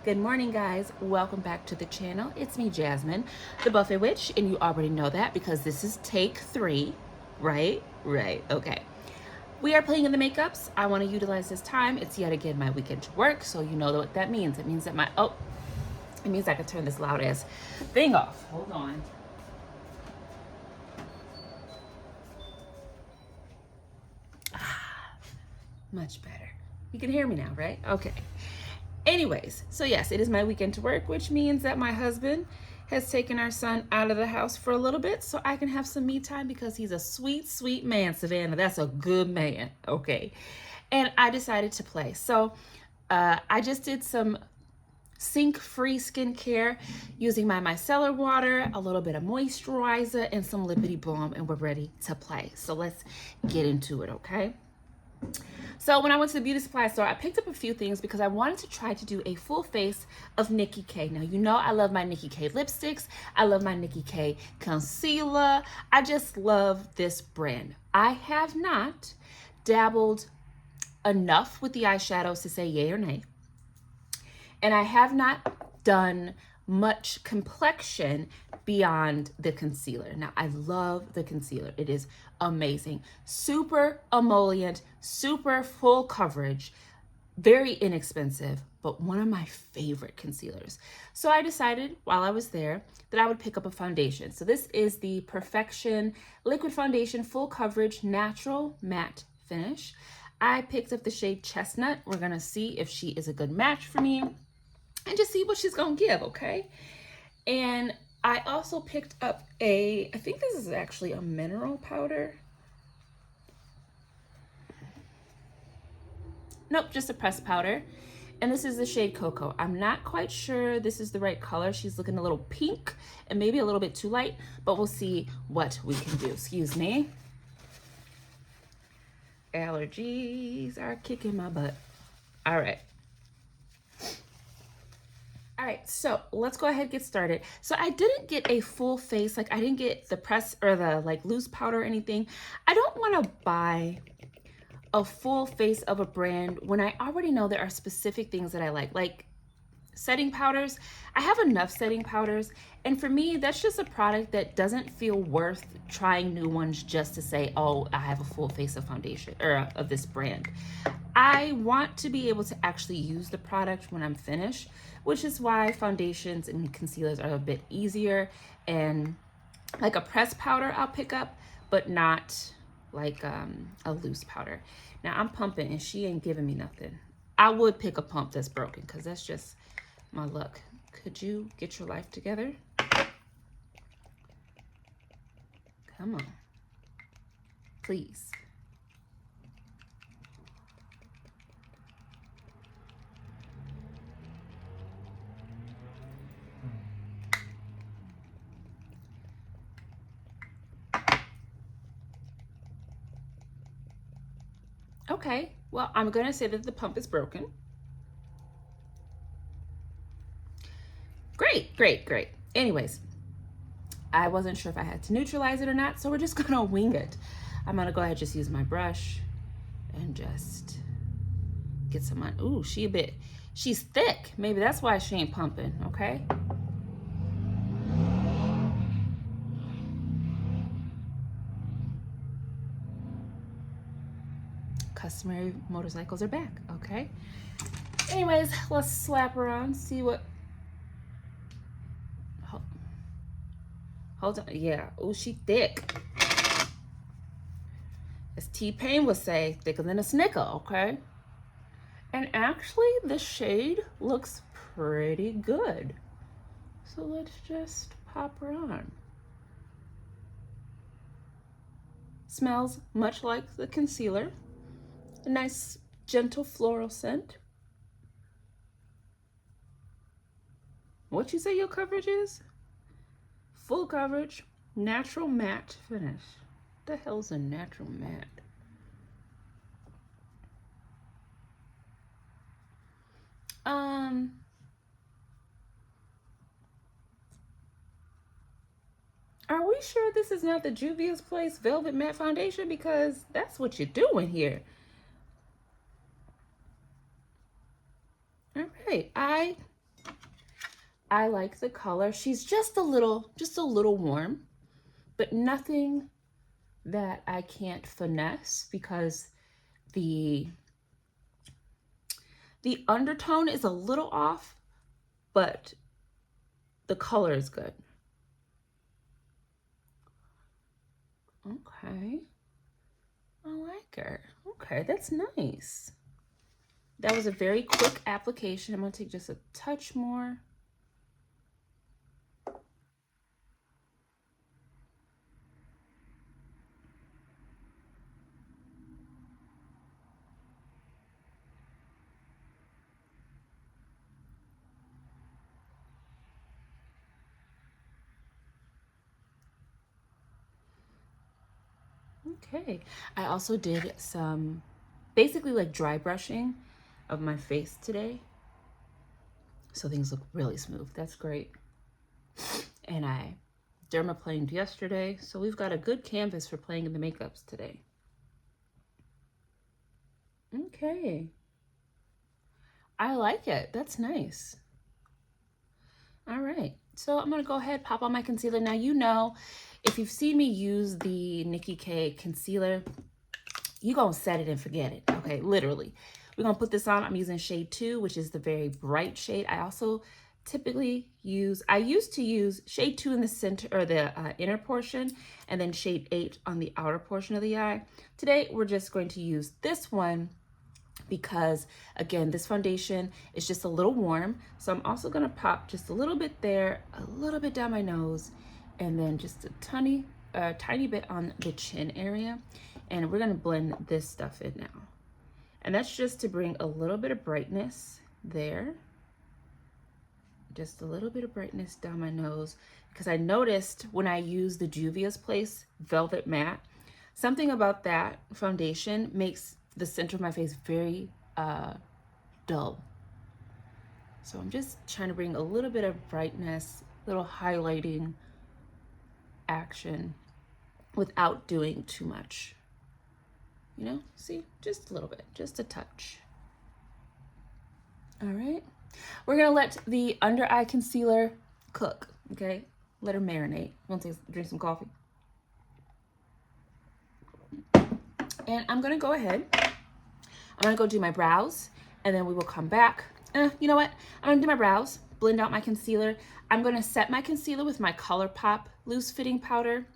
Good morning, guys. Welcome back to the channel. It's me, Jasmine, the Buffet Witch, and you already know that because this is take 3, right? Right. Okay. We are playing in the makeups. I want to utilize this time. It's yet again my weekend to work, so you know what that means. It means that it means I can turn this loud ass thing off. Hold on. Much better. You can hear me now, right? Okay. Anyways, so yes, it is my weekend to work, which means that my husband has taken our son out of the house for a little bit so I can have some me time because he's a sweet, sweet man, Savannah. That's a good man. Okay. And I decided to play. So I just did some sink-free skincare using my micellar water, a little bit of moisturizer, and some lippity balm, and we're ready to play. So let's get into it, okay? So when I went to the beauty supply store, I picked up a few things because I wanted to try to do a full face of Nicka K. Now, you know I love my Nicka K lipsticks. I love my Nicka K concealer. I just love this brand. I have not dabbled enough with the eyeshadows to say yay or nay. And I have not done much complexion beyond the concealer. Now, I love the concealer. It is amazing. Super emollient, super full coverage, very inexpensive, but one of my favorite concealers. So I decided while I was there that I would pick up a foundation. So this is the Perfection Liquid Foundation Full Coverage Natural Matte Finish. I picked up the shade Chestnut. We're gonna see if she is a good match for me and just see what she's gonna give, okay? And I also picked up I think this is actually a mineral powder. Nope, just a pressed powder. And this is the shade Cocoa. I'm not quite sure this is the right color. She's looking a little pink and maybe a little bit too light, but we'll see what we can do. Excuse me. Allergies are kicking my butt. All right. All right, so let's go ahead and get started. So I didn't get a full face, like I didn't get the press or the like loose powder or anything. I don't want to buy a full face of a brand when I already know there are specific things that I like setting powders. I have enough setting powders, and for me, that's just a product that doesn't feel worth trying new ones just to say, oh, I have a full face of foundation or of this brand. I want to be able to actually use the product when I'm finished, which is why foundations and concealers are a bit easier, and like a pressed powder I'll pick up, but not like a loose powder. Now I'm pumping and she ain't giving me nothing. I would pick a pump that's broken because that's just my luck. Could you get your life together? Come on. Please. Okay, well, I'm going to say that the pump is broken. Great, great, great. Anyways, I wasn't sure if I had to neutralize it or not, so we're just going to wing it. I'm going to go ahead and just use my brush and just get some on. Ooh, she's thick. Maybe that's why she ain't pumping, okay? Customary motorcycles are back, okay? Anyways, let's slap her on, see what. Hold on, yeah. Oh, she thick. As T-Pain would say, thicker than a Snicker, okay? And actually, the shade looks pretty good. So let's just pop her on. Smells much like the concealer. A nice, gentle floral scent. What you say your coverage is? Full coverage, natural matte finish. What the hell's a natural matte? Are we sure this is not the Juvia's Place Velvet Matte Foundation? Because that's what you're doing here. All right, I I like the color. She's just a little warm, but nothing that I can't finesse because the undertone is a little off, but the color is good. Okay. I like her. Okay, that's nice. That was a very quick application. I'm going to take just a touch more. Okay. I also did some basically like dry brushing of my face today. So things look really smooth. That's great. And I dermaplaned yesterday. So we've got a good canvas for playing in the makeups today. Okay. I like it. That's nice. All right. So I'm going to go ahead, pop on my concealer. Now, you know, if you've seen me use the Nicka concealer, you're going to set it and forget it. Okay, literally. We're going to put this on. I'm using shade 2, which is the very bright shade. I also typically I used to use shade 2 in the center or the inner portion, and then shade 8 on the outer portion of the eye. Today, we're just going to use this one because, again, this foundation is just a little warm. So I'm also going to pop just a little bit there, a little bit down my nose, and then just a tiny bit on the chin area. And we're going to blend this stuff in now. And that's just to bring a little bit of brightness there. Just a little bit of brightness down my nose. Because I noticed when I use the Juvia's Place Velvet Matte, something about that foundation makes the center of my face very dull. So I'm just trying to bring a little bit of brightness, little highlighting action without doing too much. You know, see, just a little bit, just a touch. All right, we're gonna let the under eye concealer cook, okay? Let her marinate. I'm gonna drink some coffee. And I'm gonna go ahead, I'm gonna go do my brows, and then we will come back. You know what? I'm gonna do my brows, blend out my concealer. I'm gonna set my concealer with my ColourPop loose fitting powder,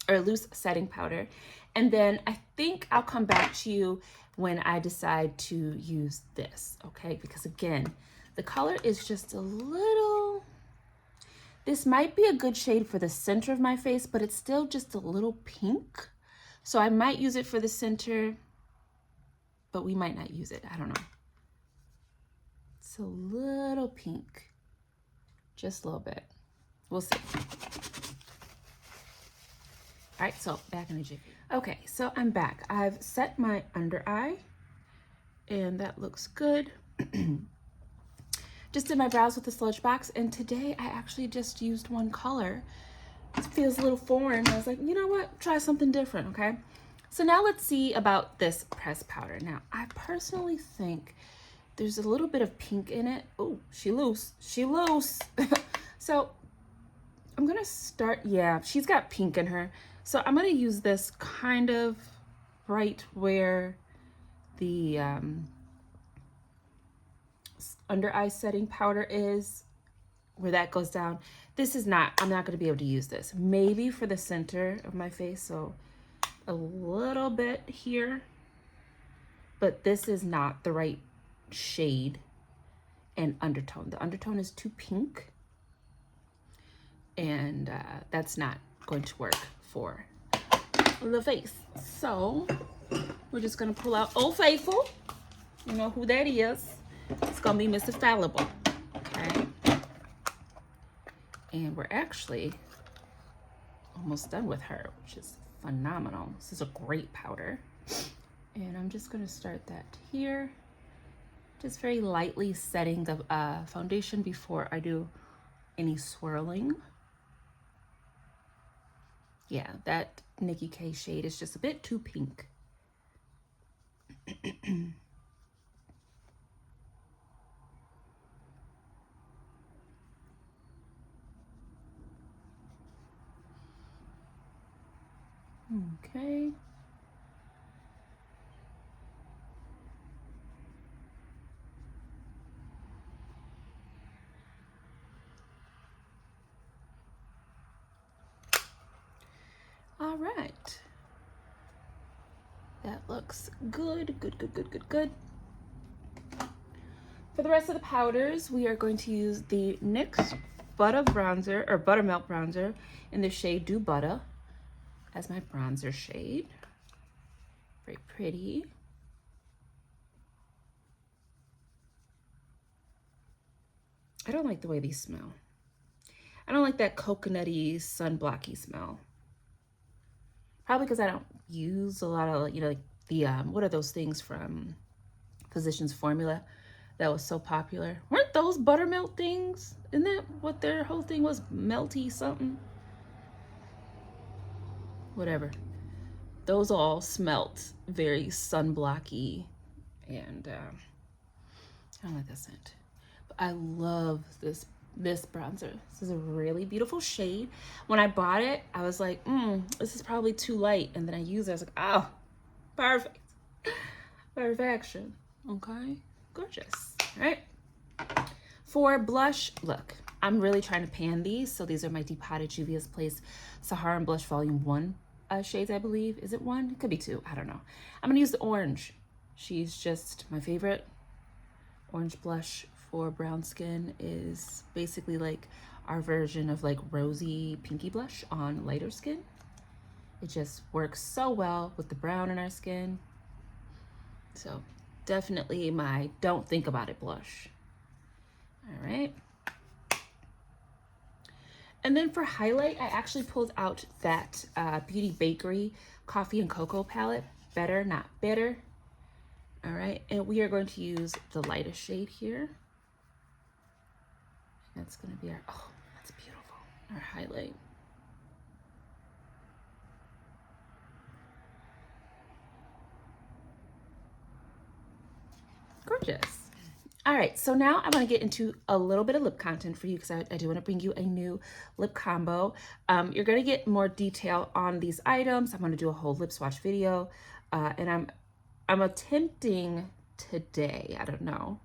or loose setting powder. And then I think I'll come back to you when I decide to use this, okay? Because again, the color is just a little, this might be a good shade for the center of my face, but it's still just a little pink. So I might use it for the center, but we might not use it, I don't know. It's a little pink, just a little bit. We'll see. All right, so back in a jiffy. Okay, so I'm back. I've set my under eye, and that looks good. Just did my brows with the Sludge Box, and today I actually just used one color. It feels a little foreign. I was like, you know what? Try something different, okay? So now let's see about this pressed powder. Now, I personally think there's a little bit of pink in it. Oh, she loose. She loose. So I'm gonna start, yeah, she's got pink in her. So I'm gonna use this kind of right where the under eye setting powder is, where that goes down. This is not, I'm not gonna be able to use this. Maybe for the center of my face, so a little bit here, but this is not the right shade and undertone. The undertone is too pink, and that's not going to work for the face. So we're just gonna pull out Old Faithful. You know who that is. It's gonna be Mr. Fallible, okay? And we're actually almost done with her, which is phenomenal. This is a great powder. And I'm just gonna start that here. Just very lightly setting the foundation before I do any swirling. Yeah, that Nicka shade is just a bit too pink. All Okay. All right. That looks good, good, good, good, good, good. For the rest of the powders, we are going to use the NYX Butter Bronzer, or Buttermilk Bronzer, in the shade Do Butter as my bronzer shade. Very pretty. I don't like the way these smell. I don't like that coconutty, sunblocky smell. Probably because I don't use a lot of, you know, like the, what are those things from Physicians Formula that was so popular? Weren't those buttermilk things? Isn't that what their whole thing was? Melty something? Whatever. Those all smelt very sunblocky, and I don't like that scent. But I love this bronzer. This is a really beautiful shade. When I bought it, I was like, this is probably too light. And then I used it, I was like, oh, perfect. Perfection. Okay, gorgeous. All right. For blush, look, I'm really trying to pan these. So these are my Depotted Juvia's Place Saharan Blush Volume 1 shades, I believe. Is it 1? It could be 2. I don't know. I'm going to use the orange. She's just my favorite. Orange blush for brown skin is basically like our version of like rosy pinky blush on lighter skin. It just works so well with the brown in our skin. So definitely my don't think about it blush. All right. And then for highlight, I actually pulled out that Beauty Bakery Coffee and Cocoa palette. Better, not bitter. All right, and we are going to use the lightest shade here. That's going to be our, oh, that's beautiful, our highlight. Gorgeous. All right, so now I want to get into a little bit of lip content for you because I do want to bring you a new lip combo. You're going to get more detail on these items. I'm going to do a whole lip swatch video, and I'm attempting today, I don't know,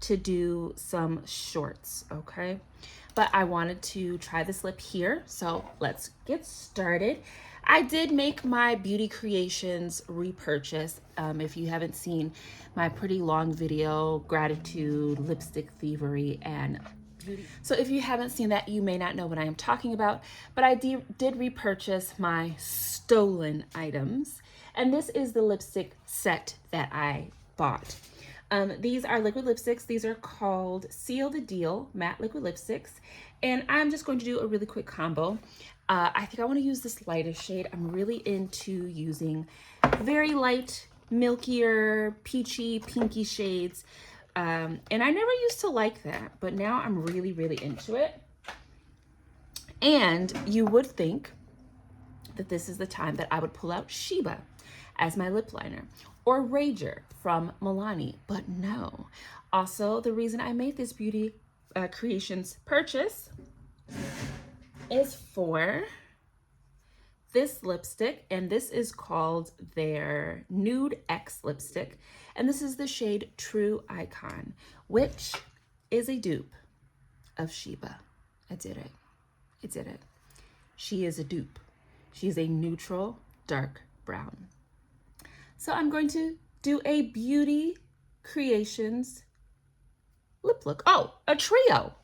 to do some shorts, okay? But I wanted to try this lip here, so let's get started. I did make my Beauty Creations repurchase. If you haven't seen my pretty long video, Gratitude, Lipstick Thievery, and Beauty. So if you haven't seen that, you may not know what I am talking about, but I did repurchase my stolen items. And this is the lipstick set that I bought. These are liquid lipsticks. These are called Seal the Deal Matte Liquid Lipsticks. And I'm just going to do a really quick combo. I think I want to use this lightest shade. I'm really into using very light, milkier, peachy, pinky shades. And I never used to like that, but now I'm really, really into it. And you would think that this is the time that I would pull out Sheba as my lip liner, or Rager from Milani, but no. Also, the reason I made this Beauty Creations purchase is for this lipstick, and this is called their Nude X lipstick, and this is the shade True Icon, which is a dupe of Sheba. I did it. I did it. She is a dupe. She's a neutral dark brown. So I'm going to do a Beauty Creations lip look. Oh, a trio.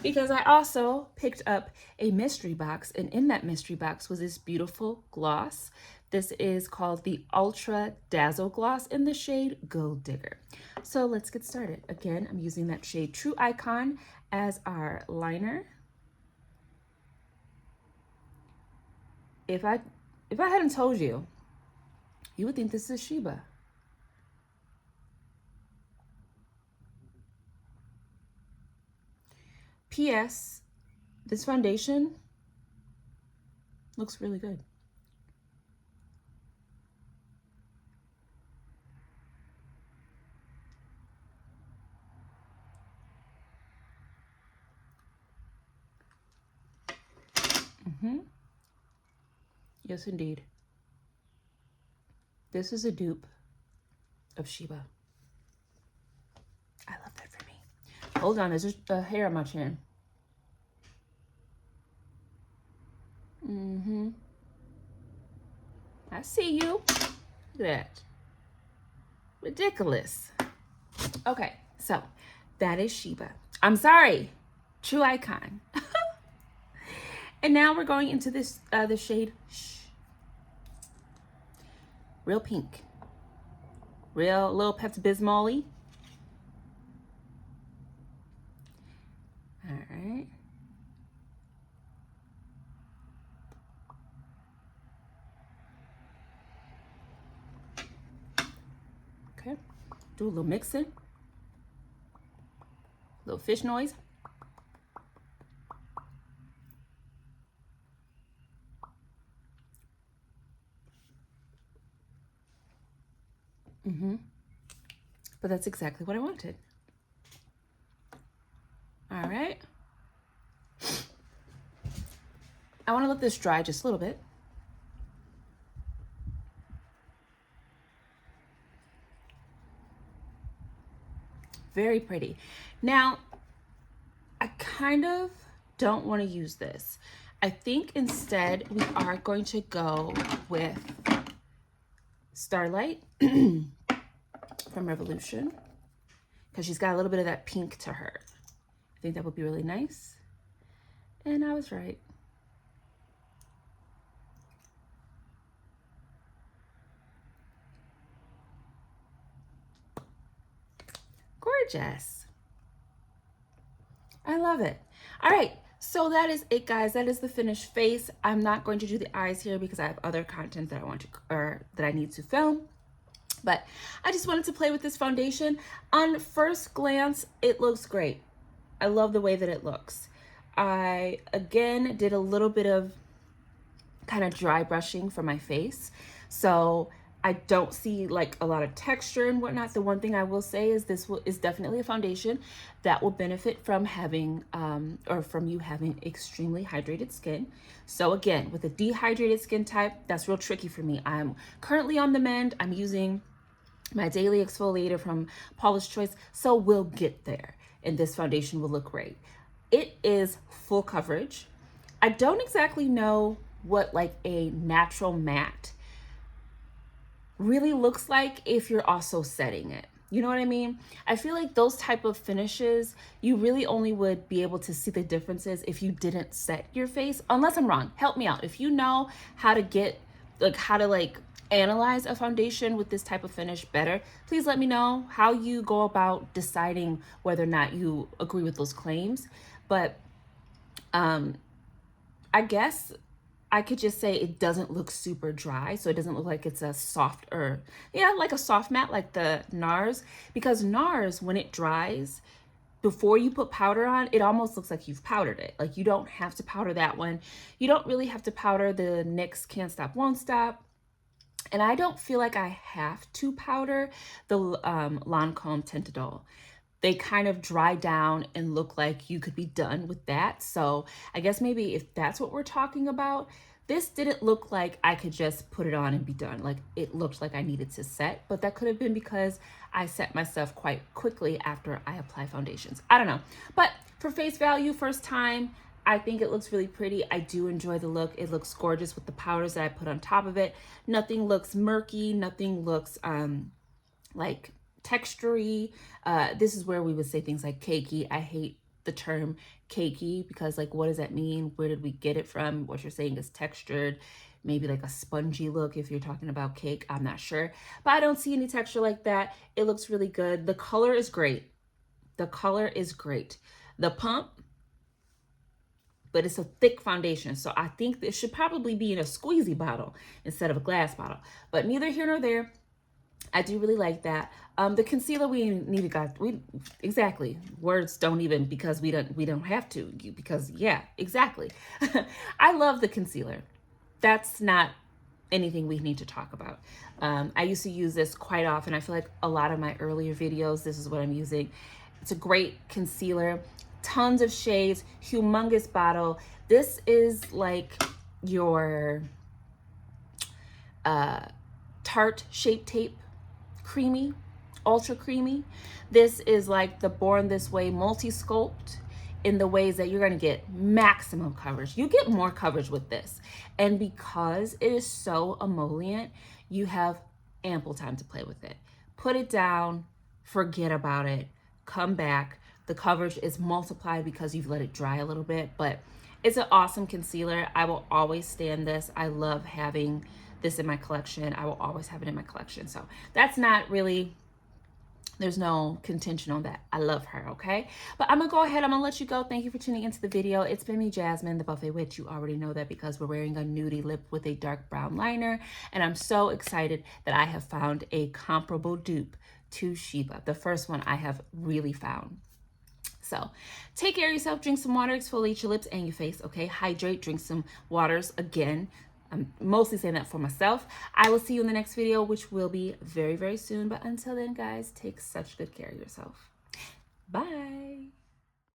Because I also picked up a mystery box, and in that mystery box was this beautiful gloss. This is called the Ultra Dazzle Gloss in the shade Gold Digger. So let's get started. Again, I'm using that shade True Icon as our liner. If I hadn't told you, you would think this is Sheba. P.S. This foundation looks really good. Yes, indeed. This is a dupe of Sheba. I love that for me. Hold on, there's just a hair on my chin. Mm-hmm. I see you. Look at that. Ridiculous. Okay, so that is Sheba. I'm sorry, True Icon. And now we're going into this the shade Shh. Real pink. Real little Pepto-Bismol-y. All right. Okay. Do a little mixing. Little fish noise. But that's exactly what I wanted. All right. I want to let this dry just a little bit. Very pretty. Now, I kind of don't want to use this. I think instead we are going to go with Starlight from Revolution, because she's got a little bit of that pink to her. I think that would be really nice. And I was right. Gorgeous. I love it. All right, so that is it, guys. That is the finished face. I'm not going to do the eyes here because I have other content that I want to, or that I need to film. But I just wanted to play with this foundation. On first glance, it looks great. I love the way that it looks. I, again, did a little bit of kind of dry brushing for my face. So I don't see like a lot of texture and whatnot. The one thing I will say is this is definitely a foundation that will benefit from having, or from you having extremely hydrated skin. So again, with a dehydrated skin type, that's real tricky for me. I'm currently on the mend. I'm using my daily exfoliator from Paula's Choice. So we'll get there and this foundation will look great. It is full coverage. I don't exactly know what like a natural matte really looks like if you're also setting it. You know what I mean? I feel like those type of finishes, you really only would be able to see the differences if you didn't set your face, unless I'm wrong. Help me out. If you know how to get, like how to like analyze a foundation with this type of finish better, please let me know how you go about deciding whether or not you agree with those claims. But I guess I could just say it doesn't look super dry. So it doesn't look like it's a soft, or yeah, like a soft matte like the NARS, because NARS, when it dries, before you put powder on, it almost looks like you've powdered it. Like you don't have to powder that one. You don't really have to powder the NYX Can't Stop, Won't Stop. And I don't feel like I have to powder the Lancome Tintadol. They kind of dry down and look like you could be done with that. So I guess maybe if that's what we're talking about, this didn't look like I could just put it on and be done. Like it looked like I needed to set, but that could have been because I set myself quite quickly after I apply foundations. I don't know. But for face value, first time, I think it looks really pretty. I do enjoy the look. It looks gorgeous with the powders that I put on top of it. Nothing looks murky. Nothing looks like textury. This is where we would say things like cakey. I hate the term cakey because like, what does that mean? Where did we get it from? What you're saying is textured, maybe like a spongy look if you're talking about cake. I'm not sure, but I don't see any texture like that. It looks really good. The color is great. The color is great. The pump, but it's a thick foundation. So I think this should probably be in a squeezy bottle instead of a glass bottle, but neither here nor there. I do really like that. The concealer exactly. Words don't even, because we don't have to, because yeah, exactly. I love the concealer. That's not anything we need to talk about. I used to use this quite often. I feel like a lot of my earlier videos, this is what I'm using. It's a great concealer, tons of shades, humongous bottle. This is like your, Tarte Shape Tape Creamy, Ultra Creamy. This is like the Born This Way Multi-Sculpt in the ways that you're gonna get maximum coverage. You get more coverage with this. And because it is so emollient, you have ample time to play with it. Put it down, forget about it, come back. The coverage is multiplied because you've let it dry a little bit, but it's an awesome concealer. I will always stand this. I love having this in my collection. I will always have it in my collection. So that's not really, there's no contention on that. I love her, okay? But I'm gonna go ahead, I'm gonna let you go. Thank you for tuning into the video. It's been me, Jasmine, the Buffet Witch. You already know that because we're wearing a nudie lip with a dark brown liner. And I'm so excited that I have found a comparable dupe to Sheba, the first one I have really found. So take care of yourself, drink some water, exfoliate your lips and your face, okay? Hydrate, drink some waters again. I'm mostly saying that for myself. I will see you in the next video, which will be very, very soon. But until then, guys, take such good care of yourself. Bye.